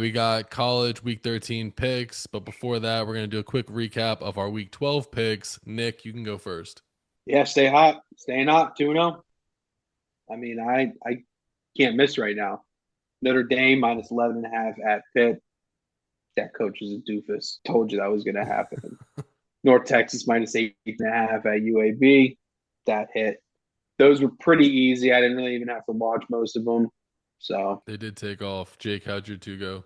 We got college week 13 picks, but before that, we're going to do a quick recap of our week 12 picks. Nick, you can go first. Yeah, stay hot. Staying hot, 2-0. I mean, I can't miss right now. Notre Dame minus 11.5 at Pitt. That coach is a doofus. Told you that was going to happen. North Texas minus 8.5 at UAB. That hit. Those were pretty easy. I didn't really even have to watch most of them. So, They did take off. Jake, how'd your two go?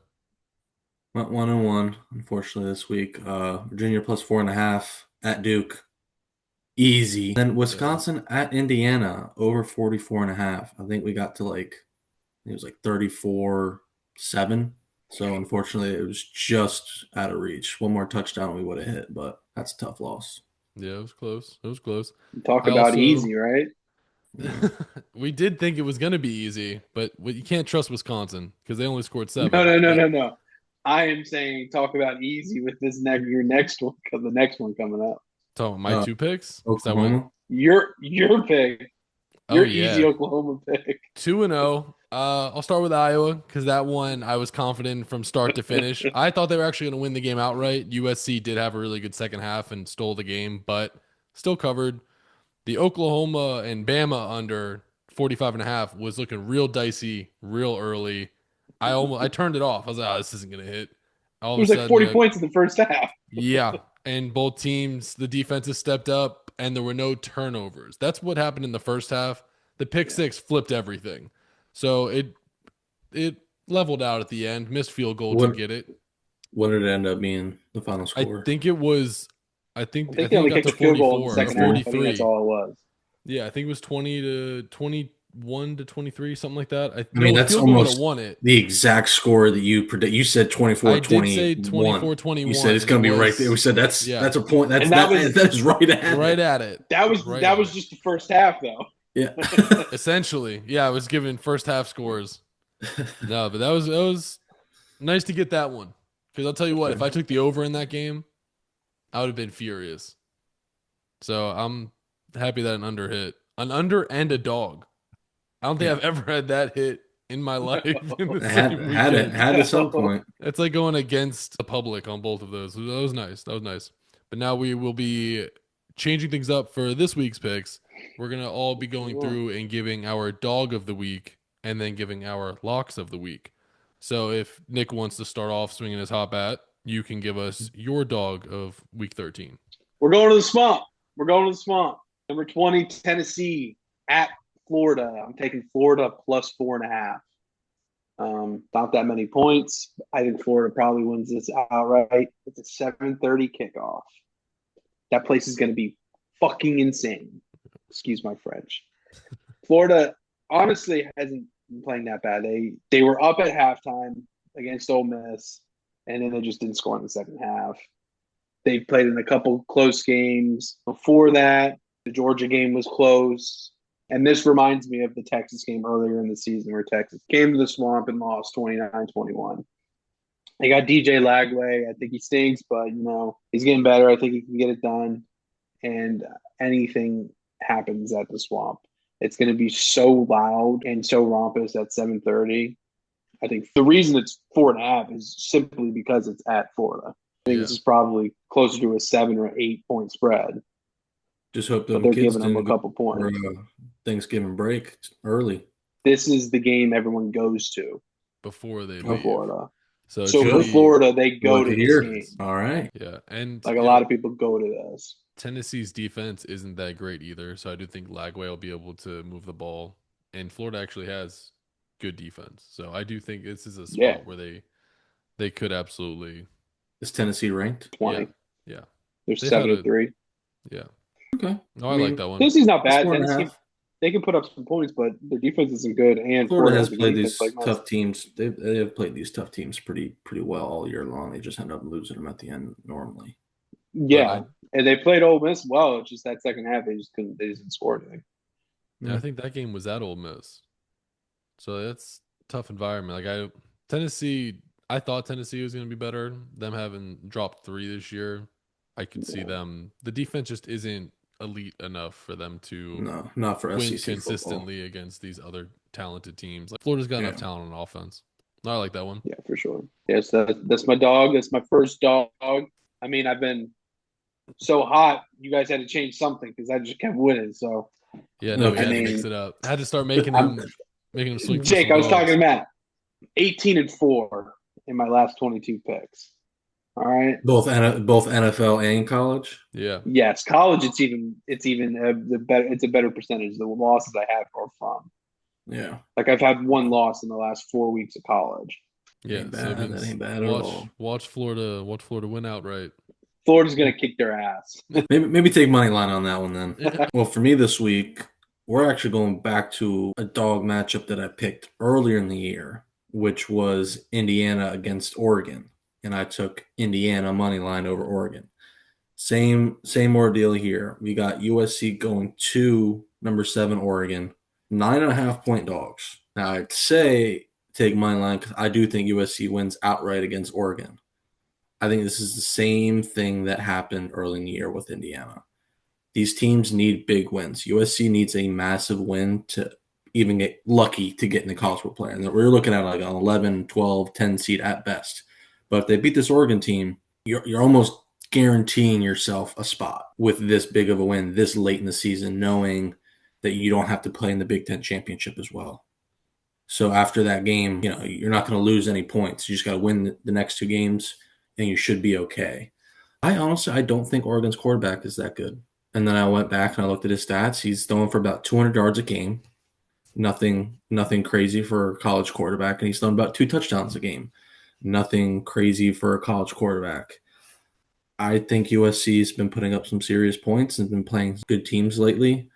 Went 1-1, unfortunately, this week. Virginia plus 4.5 at Duke. Easy. Then Yeah. Wisconsin at Indiana over 44.5. I think we got to it was like 34-7. So unfortunately, it was just out of reach. One more touchdown we would have hit, but that's a tough loss. Yeah, it was close. It was close. talk I about also, easy, right? Yeah. we did think it was going to be easy, but you can't trust Wisconsin because they only scored No, 7. no, no, But no, no. I am saying talk about easy with this your next one, because the next one coming up. talking about my Uh, two picks, because I went, Oklahoma. Your pick, oh, your easy yeah, Oklahoma pick. 2-0. I'll start with Iowa because that one I was confident from start to finish. I thought they were actually going to win the game outright. USC did have a really good second half and stole the game, but still covered. The Oklahoma and Bama under 45.5 was looking real dicey, real early. I turned it off. I was like, oh, this isn't going to hit. All It of a was like sudden, 40 points in the first half. yeah. And both teams, the defenses stepped up and there were no turnovers. That's what happened in the first half. The pick Yeah. six flipped everything. So it leveled out at the end. Missed field goal to What get it. what did it end up being the final I score? think it was I I think I think they think it only got kicked to a field goal in the 44 or second half. I think that's 43. all it was. Yeah, I think it was 20 to 21 to 23, something like that. I mean, A that's field goal would have almost won it. the exact score that you predict. You said I twenty-four did say twenty-one. twenty-four, You said 21, it's and it going to be right there. We was, said yeah, that's a point. And that was That is right at right it. at it. that was Right that at was it. just the first half though. Yeah. Essentially. Yeah, I was given first half scores. No, but that was nice to get that one. Because I'll tell you what, if I took the over in that game, I would have been furious. So I'm happy that an under hit. An under and a dog. I don't think Yeah. I've ever had that hit in my life in the Had same had it weekend. had at some No. point. It's like going against the public on both of those. That was nice. That was nice. But now we will be changing things up for this week's picks. We're going to all be going through and giving our dog of the week and then giving our locks of the week. So if Nick wants to start off swinging his hot bat, you can give us your dog of week 13. We're going to the swamp. We're going to the swamp. Number 20, Tennessee at Florida. I'm taking Florida plus 4.5. Not that many points. I think Florida probably wins this outright. It's a 7:30 kickoff. That place is going to be fucking insane. Excuse my French. Florida honestly hasn't been playing that bad. They were up at halftime against Ole Miss, and then they just didn't score in the second half. They played in a couple close games before that. The Georgia game was close. And this reminds me of the Texas game earlier in the season where Texas came to the swamp and lost 29-21. They got DJ Lagway. I think he stinks, but he's getting better. I think he can get it done. And anything happens at the swamp. It's going to be so loud and so rompous at 7:30. I think the reason it's 4.5 is simply because it's at Florida. I think Yeah. this is probably closer to a 7 or 8 point spread, Just hope but them they're kids giving them a didn't go couple for points. Thanksgiving break early. This is the game everyone goes to Before they in Okay. leave. Florida. So it So should for Good. be, Florida, they go Good to to this hear. game. All right. yeah. And, Like a lot of people go to this. Tennessee's defense isn't that great either. So I do think Lagway will be able to move the ball. And Florida actually has good defense. So I do think this is a Yeah, spot where they could absolutely, Is Tennessee ranked? yeah, 20. yeah. They're They've had seven to a, three. yeah. Okay. No, I I like mean, that one. Tennessee's not it's bad. four and a Tennessee, half. they can put up some points, but their defense isn't good. And Florida Florida has has a good played defense these like most. tough teams. They have played these tough teams pretty well all year long. They just end up losing them at the end normally. But Yeah, and they played Ole Miss well. It's just that second half they just couldn't. They just didn't score anything. I Yeah. think that game was at Ole Miss. So that's a tough environment. Tennessee, I thought Tennessee was going to be better. Them having dropped 3 this year, I could see Yeah. them. The defense just isn't elite enough for them to No, not for win SEC football. consistently against these other talented teams. Like Florida's got enough Yeah. talent on offense. I like that one. Yeah, for sure. Yes, that's my dog. That's my first dog. I mean, I've been so hot. You guys had to change something because I just kept winning. So Yeah, no, we I Okay. had to mix mean, it up. Had to start I'm making him swing for Jake. some I was talking dogs. to Matt. 18-4 in my last 22 picks. All right. Both NFL and college. Yeah. Yes, college. It's even the better. It's a better percentage. The losses I have are from. Yeah, Like I've had one loss in the last 4 weeks of college. Yeah. ain't So it bad. That means ain't bad at all. watch Florida win outright. Florida's gonna kick their ass. Maybe take money line on that one then. Well, for me this week, we're actually going back to a dog matchup that I picked earlier in the year, which was Indiana against Oregon, and I took Indiana money line over Oregon. Same ordeal here. We got USC going to number 7 Oregon, 9.5 point dogs. Now I'd say take money line because I do think USC wins outright against Oregon. I think this is the same thing that happened early in the year with Indiana. These teams need big wins. USC needs a massive win to even get lucky to get in the college football player. And we're looking at like an 11, 12, 10 seed at best. But if they beat this Oregon team, you're almost guaranteeing yourself a spot with this big of a win this late in the season, knowing that you don't have to play in the Big Ten championship as well. So after that game, you're not going to lose any points. You just got to win the next 2 games, and you should be okay. I don't think Oregon's quarterback is that good. And then I went back and I looked at his stats. He's throwing for about 200 yards a game. Nothing crazy for a college quarterback, and he's throwing about 2 touchdowns a game. Nothing crazy for a college quarterback. I think USC has been putting up some serious points and been playing good teams lately.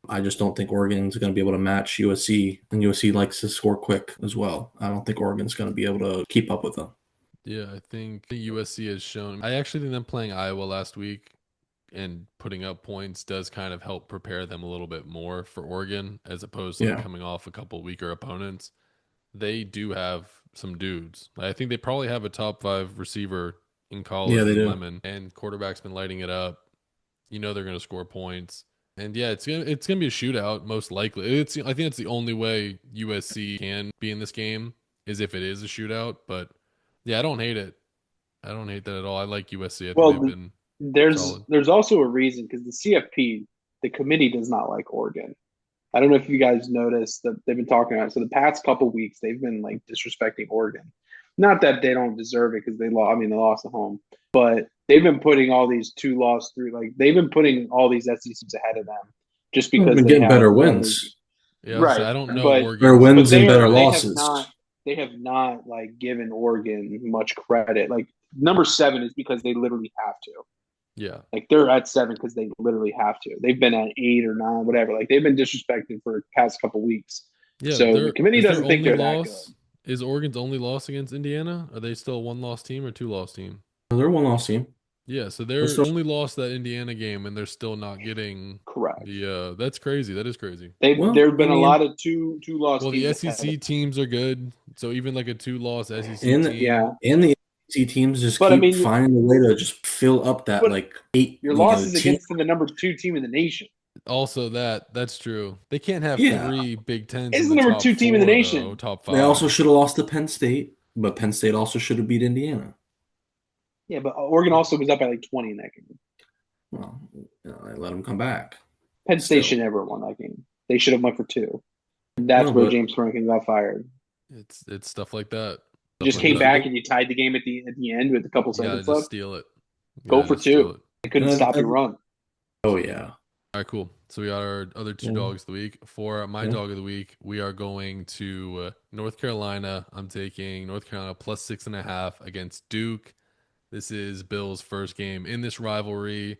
I just don't think Oregon's going to be able to match USC, and USC likes to score quick as well. I don't think Oregon's going to be able to keep up with them. Yeah, I think USC has shown. I actually think them playing Iowa last week and putting up points does kind of help prepare them a little bit more for Oregon as opposed to like Yeah, coming off a couple weaker opponents. They do have some dudes. I think they probably have a top 5 receiver in yeah, college they in do. Lemon, and quarterback's been lighting it up. You know they're going to score points. And yeah, it's gonna be a shootout most likely. I think it's the only way USC can be in this game is if it is a shootout. But yeah, I don't hate it. I don't hate that at all. I like USC. I think they've Well, been there's solid. there's also a reason because the CFP, the committee, does not like Oregon. I don't know if you guys noticed that they've been talking about it. So the past couple weeks, they've been like disrespecting Oregon. Not that they don't deserve it because they lost. I mean, they lost at home, but they've been putting all these two loss through. Like they've been putting all these SECs ahead of them just They've because been they getting have better better. wins, Yeah, Right, I don't know better Oregon's. but wins and better they have losses. not like given Oregon much credit. Like number 7 is because they literally have to. Yeah, Like they're at 7 because they literally have to. They've been at 8 or 9, whatever. Like they've been disrespected for the past couple weeks. yeah. So the committee Their doesn't think only they're that good. loss is Oregon's only loss against Indiana. Are they still a 1-loss team or 2-loss team? They're a one-loss team. Yeah, so They're they're still only lost that Indiana game, and they're still not getting Correct. the. That's crazy. That is crazy. There well. have I been a mean, lot of two loss Well, the teams ahead of SEC them. teams are good, so even like a 2-loss SEC and team. Yeah, and the SEC teams just but I keep mean, finding a way to just fill up that but like 8, your loss is team. against the number 2 team in the nation. Also, that's true. They can't have Yeah, 3 Big Tens It's in the the number top 2 team in the 4 though, nation. top they also 5. should have lost to Penn State, but Penn State also should have beat Indiana. Yeah, but Oregon also was up by like 20 in that game. Well, they let them come back. Penn State should Still, never have won that game. They should have went for 2. And that's no, where but James Franklin got fired. It's stuff like that. You Stuff just like came if that. you back go, and you tied the game at the end with a couple You gotta seconds just left. steal it. You Go gotta for just steal 2. it. They couldn't and stop your run. oh yeah, All right, cool. So we got our other 2 yeah, dogs of the week. For my yeah. dog of the week, we are going to North Carolina. I'm taking North Carolina plus 6.5 against Duke. This is Bill's first game in this rivalry,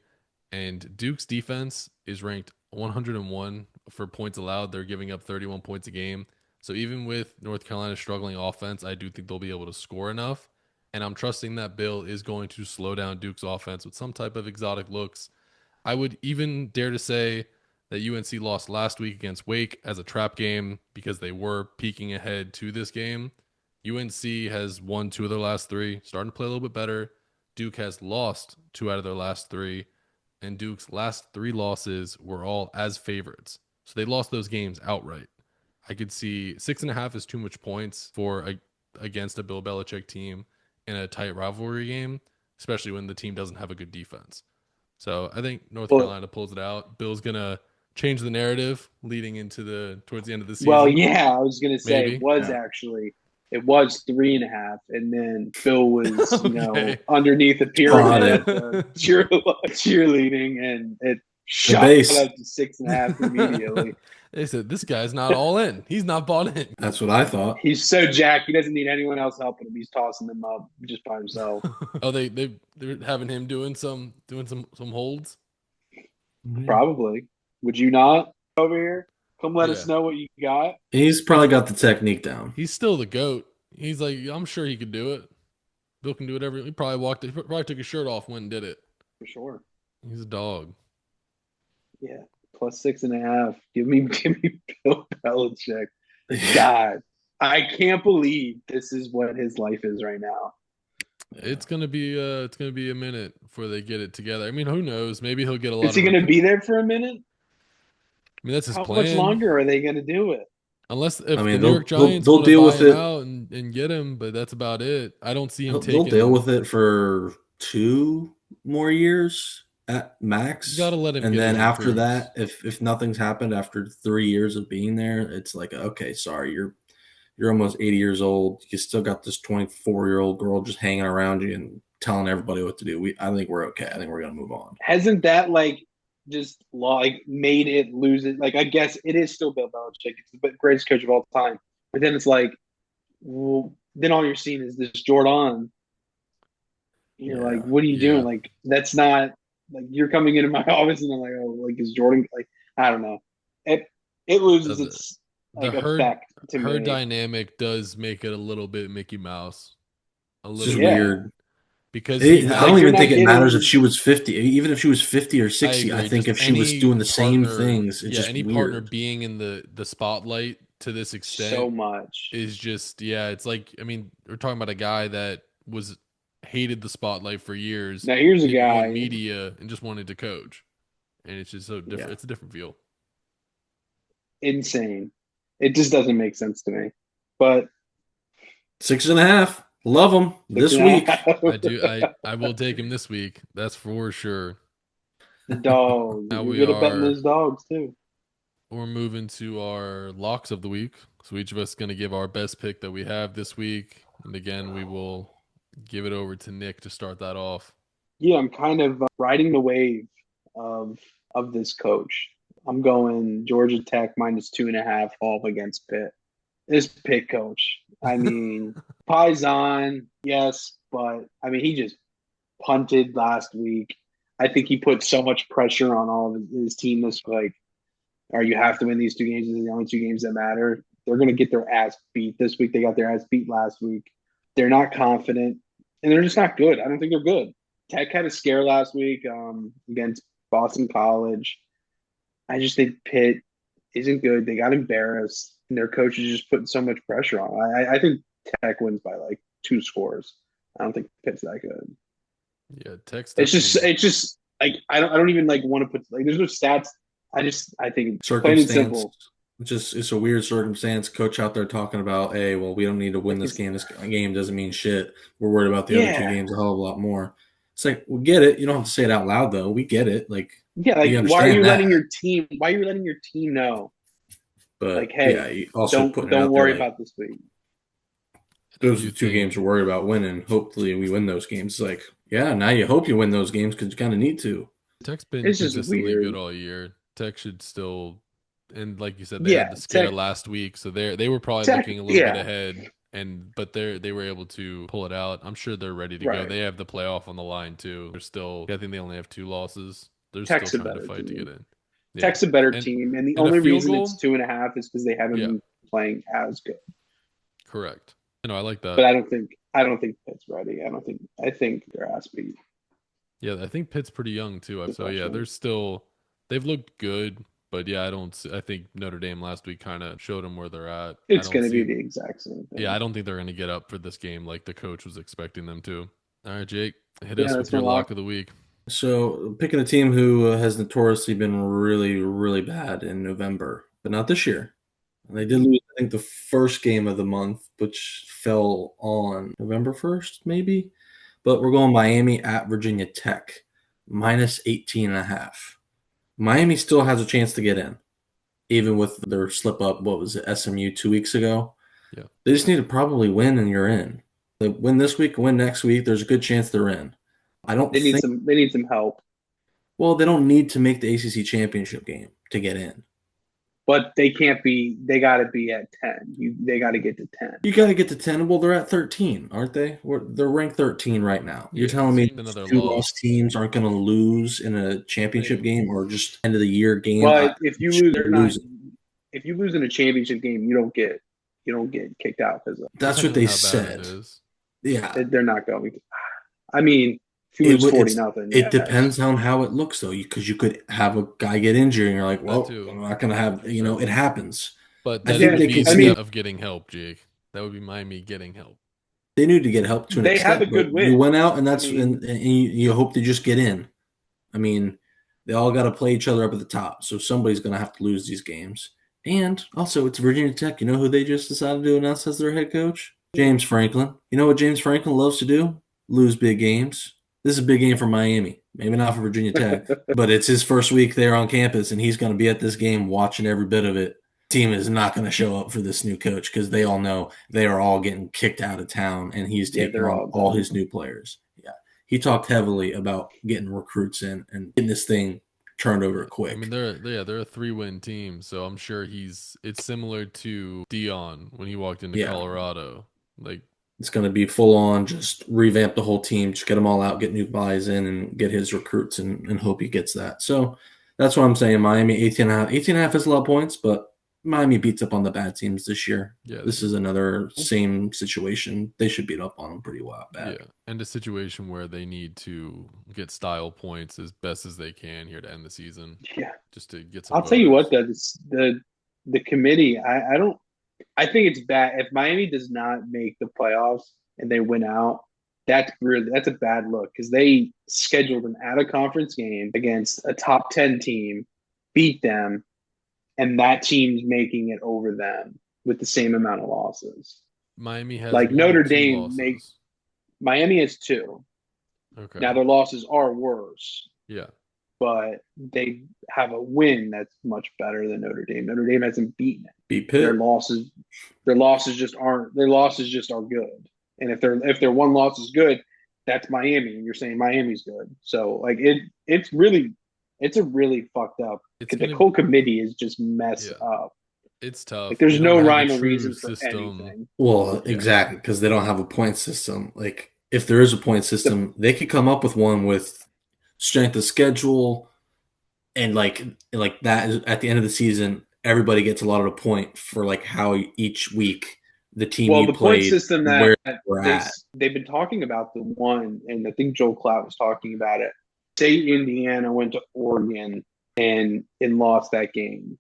and Duke's defense is ranked 101 for points allowed. They're giving up 31 points a game. So even with North Carolina's struggling offense, I do think they'll be able to score enough. And I'm trusting that Bill is going to slow down Duke's offense with some type of exotic looks. I would even dare to say that UNC lost last week against Wake as a trap game because they were peeking ahead to this game. UNC has won 2 of their last 3, starting to play a little bit better. Duke has lost 2 out of their last 3, and Duke's last 3 losses were all as favorites. So they lost those games outright. I could see 6.5 is too much points for against a Bill Belichick team in a tight rivalry game, especially when the team doesn't have a good defense. So I think North Well, Carolina pulls it out. Bill's gonna change the narrative leading into towards the end of the well, season. yeah, I was gonna say Maybe. it was 3.5, and then Bill was, Okay. underneath the pyramid Spotted. at the cheerleading, and it The shot base. up to 6.5 immediately. They said this guy's not all in. He's not bought in. That's what I thought. He's so jacked, he doesn't need anyone else helping him. He's tossing them up just by himself. Oh, they're having him doing some holds. Probably. Would you not over here? Come let us Yeah. know what you got. He's probably got the technique down. He's still the GOAT. He's like, I'm sure he could do it. Bill can do whatever. He probably took his shirt off when and did it. For sure. He's a dog. Yeah. Plus 6.5. Give me Bill Belichick. God. I can't believe this is what his life is right now. It's gonna be a minute before they get it together. I mean, who knows? Maybe he'll get a lot Is he of. going to be there for a minute? I mean, that's his How plan. much longer are they going to do it? Unless if I mean, the New York Giants they'll want to deal buy with him it. out and get him, but that's about it. I don't see him They'll taking. deal with it for 2 more years at max. You gotta let him and get then his after recruits. that, if nothing's happened after 3 years of being there, it's like, okay, sorry, you're almost 80 years old. You still got this 24-year-old girl just hanging around you and telling everybody what to do. I think we're okay. I think we're gonna move on. Hasn't that just made it lose it? Like, I guess it is still Bill Belichick. It's the greatest coach of all time. But then it's like, well, then all you're seeing is this Jordan. You're like, what are you doing? Yeah. Like, that's not like you're coming into my office and I'm like, oh, like is Jordan like I don't know. It loses The, its the herd effect to her me. dynamic does make it a little bit Mickey Mouse. A It's little just bit. Yeah. weird. Because he I has. don't You're even not think it matters if getting. she was 50. Even if she was 50 or I 60, I agree. think Just if she was any doing the same partner, things, it's yeah, just any partner weird. being in the spotlight to this So extent much. is just, yeah, it's like, I mean, we're talking about a guy that was hated the spotlight for years, Now here's a didn't want guy. media and just wanted to coach. And it's just so different. Yeah. It's a different feel. Insane. It just doesn't make sense to me. But 6.5. Love them six this and a week. half. I will take him this week. That's for sure. The dogs. Now You're good at betting those dogs too. we're moving to our locks of the week. So each of us is going to give our best pick that we have this week. And again, we will give it over to Nick to start that off. Yeah, I'm kind of riding the wave of this coach. I'm going Georgia Tech -2.5 home against Pitt. This Pitt coach, I mean, Paisan, yes, but I mean, he just punted last week. I think he put so much pressure on all of his team this like, or you have to win these 2 games. These are the only 2 games that matter. They're going to get their ass beat this week. They got their ass beat last week. They're not confident, and they're just not good. I don't think they're good. Tech had a scare last week against Boston College. I just think Pitt isn't good. They got embarrassed, and their coach is just putting so much pressure on. I think Tech wins by like 2 scores. I don't think Pitt's that good. Yeah, Tech's It's definitely. just like I don't even like want to put like there's no stats. I think plain and Circumstance. simple. It's a weird circumstance. Coach out there talking about, hey, well, we don't need to win Like this it's, game. This game doesn't mean shit. We're worried about the other 2 yeah, games a hell of a lot more. It's like, we get it. You don't have to say it out loud though. We get it. Like, yeah. we Like why are understand you that. letting your team? Why are you letting your team know? But Like, yeah, hey, you also putting it don't out there worry like, about this week. I those are do the 2 games think we're worried about winning. Hopefully we win those games. It's like, yeah, now you hope you win those games because you kind of need to. Tech's been It's just consistently weird. good all year. Tech should still, and like you said, they had Yeah, the scare Tech, last week, so they were probably Tech. looking a little bit Yeah, ahead, but they were able to pull it out. I'm sure they're ready to go. right. They have the playoff on the line too. They're still, I think they only have 2 losses. They're still Tech's a trying to better fight to get team. in. Yeah, Tech's a better and team, and the a only field reason it's goal. 2.5 is because they haven't Yeah, been playing as good. correct. I like that. But I don't think Pitt's ready. I think their ass beat. Yeah, I think Pitt's pretty young too. So yeah, Especially. they've looked good, but yeah, I think Notre Dame last week kind of showed them where they're at. I It's don't going to be see. the exact same Yeah, thing. I don't think they're going to get up for this game like the coach was expecting them to. All right, Jake, hit Yeah, us that's with my your lock. lock of the week. So picking a team who has notoriously been really, really bad in November, but not this year. They did lose I think the first game of the month, which fell on November 1st, maybe. But we're going Miami at Virginia Tech, minus 18.5. Miami still has a chance to get in, even with their slip up. What was it, SMU 2 weeks ago? Yeah. They just need to probably win and you're in. They win this week, win next week. There's a good chance they're in. I don't They need think. some. They need some help. Well, they don't need to make the ACC championship game to get in. But they can't be. They got to be at 10. They got to get to 10. You got to get to 10. Well, they're at 13, aren't they? They're ranked 13 right now. You're Yeah, telling so me you need those another two loss. lost teams aren't going to lose in a championship game or just end of the year game? But if you lose, they're not. Losing. If you lose in a championship game, you don't get kicked out because That's what Depending on they how bad it said. is. Yeah. they're not going. I mean, if you lose 40-0, It depends on how it looks, though, because you could have a guy get injured and you're like, well, too. I'm not going to have, it happens. But I that think would they be can the see step of getting help, Jake. That would be Miami getting help. they need to get help to an They have extent, a good but you win. went out and I that's mean- and you hope to just get in. I mean, they all got to play each other up at the top, so somebody's going to have to lose these games. And also, it's Virginia Tech. You know who they just decided to announce as their head coach? James Franklin. You know what James Franklin loves to do? Lose big games. This is a big game for Miami. Maybe not for Virginia Tech, but it's his first week there on campus, and he's going to be at this game watching every bit of it. Team is not going to show up for this new coach because they all know they are all getting kicked out of town, and he's taking they're on all all his new players. Yeah, he talked heavily about getting recruits in and getting this thing turned over quick. I mean, they're a 3-win team, so I'm sure it's similar to Dion when he walked into Colorado. Like, it's going to be full on, just revamp the whole team, just get them all out, get new guys in, and get his recruits, and hope he gets that. So that's what I'm saying. Miami 18.5. 18.5 is a lot of points, but Miami beats up on the bad teams this year. yeah, This is another same situation. They should beat up on them pretty well. Bad. yeah, and a situation where they need to get style points as best as they can here to end the season. Yeah, just to get some. I'll tell you what, the committee. I think it's bad if Miami does not make the playoffs and they win out. That's a bad look because they scheduled an out of conference game against a top 10 team, beat them, and that team's making it over them with the same amount of losses. Miami has like 1 Notre or 2 Dame losses. Miami has 2. Okay. Now their losses are worse. Yeah. But they have a win that's much better than Notre Dame. Notre Dame hasn't beaten it. Beat Pitt. Their losses just are good. And if their one loss is good, that's Miami, and you're saying Miami's good. So like it's a really fucked up. The whole committee is just messed up. It's tough. Like there's They no don't have rhyme a or true reason system. for anything. Well, Yeah. exactly, because they don't have a point system. Like if there is a point system, they could come up with one with strength of schedule, and like that is at the end of the season, everybody gets a lot of the point for like how each week the team you the played, point system where that we're at. they've been talking about the one, and I think Joel Klatt was talking about it. Say Indiana went to Oregon and lost that game.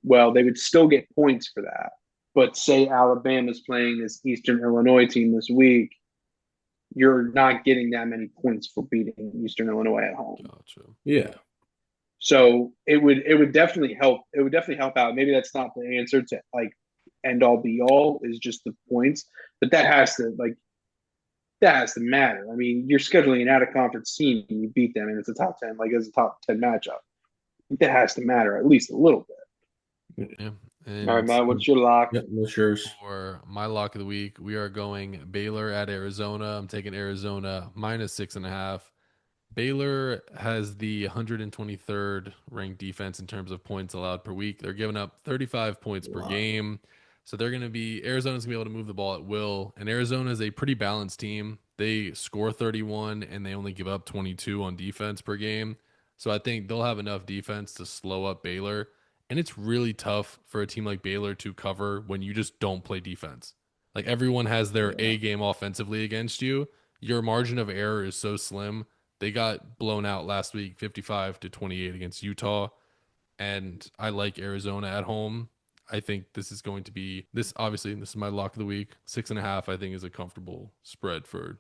Well, they would still get points for that. But say Alabama's playing this Eastern Illinois team this week, you're not getting that many points for beating Eastern Illinois at home. Gotcha. Yeah. So it would definitely help. It would definitely help out. Maybe that's not the answer to like end all be all is just the points, but that has to matter. I mean, you're scheduling an out of conference team and you beat them, and it's a top 10, like it's a top 10 matchup. That has to matter at least a little bit. Yeah. And all right, Matt, what's your lock? Yep, what's yours? For my lock of the week, we are going Baylor at Arizona. I'm taking Arizona minus 6.5. Baylor has the 123rd ranked defense in terms of points allowed per week. They're giving up 35 points per game. So Arizona's going to be able to move the ball at will. And Arizona is a pretty balanced team. They score 31 and they only give up 22 on defense per game. So I think they'll have enough defense to slow up Baylor. And it's really tough for a team like Baylor to cover when you just don't play defense. Like everyone has their A game offensively against you. Your margin of error is so slim. They got blown out last week, 55-28 against Utah. And I like Arizona at home. I think this is going to be this is my lock of the week. 6.5, I think, is a comfortable spread for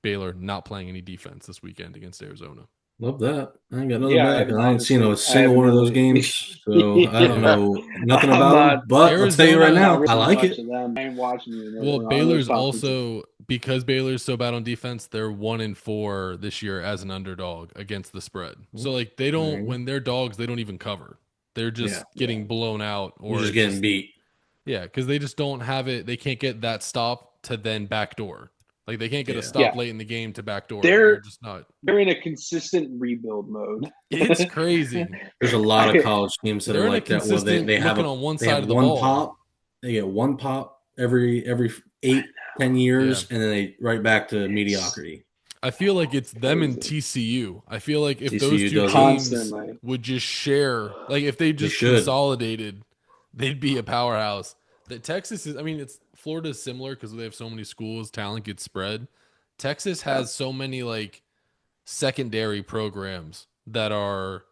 Baylor not playing any defense this weekend against Arizona. Love that. I ain't got nothing Yeah, I back, haven't and I ain't seen honestly. a I have single one of those never. games, so I don't Yeah, know nothing I'm about them. not. But I'll tell you right I'm Arizona. not now, I really like much it. of them. I ain't watching you Well, on those Baylor's conferences. also because Baylor's so bad on defense, they're 1-4 this year as an underdog against the spread. So like they There don't you go. when they're dogs, they don't even cover. They're Yeah, just Yeah, getting blown out, you're or just it's getting just beat. yeah, because they just don't have it. They can't get that stop to then backdoor. Like they can't get a Yeah, stop yeah. late in the game to backdoor it. They're They're just not. they're in a consistent rebuild mode. It's crazy. there's a lot of college teams that are They're in a like that, where consistent looking on one they side have of the one ball. pop, they get one pop every 8, 10 Yeah. years, and then they right back to mediocrity. I feel like it's them and Crazy. TCU. I feel like if those TCU two does it. teams Constantly. would just share, like if they They just should. consolidated, they'd be a powerhouse. That Texas is, I mean, it's Florida's similar because they have so many schools, talent gets spread. Texas Yeah. has so many like secondary programs that are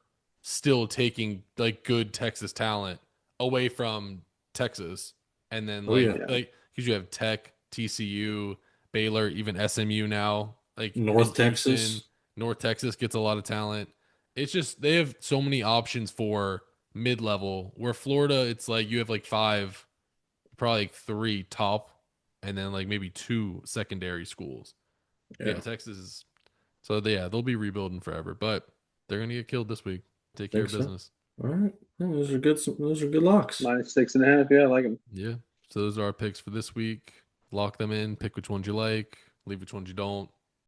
still taking like good Texas talent away from Texas. And then Oh yeah, Yeah. like because you have Tech, TCU, Baylor, even SMU now, like in North Houston, Texas. North Texas gets a lot of talent. It's just they have so many options for mid level. Where Florida, it's like you have like five, probably like three top, and then like maybe two secondary schools. Yeah, Yeah, Texas is so they'll be rebuilding forever, but they're gonna get killed this week. Take care think of so. business. All right, yeah, those are good. Those are good locks. -6.5. Yeah, I like them. Yeah. So those are our picks for this week. Lock them in, pick which ones you like, leave which ones you don't.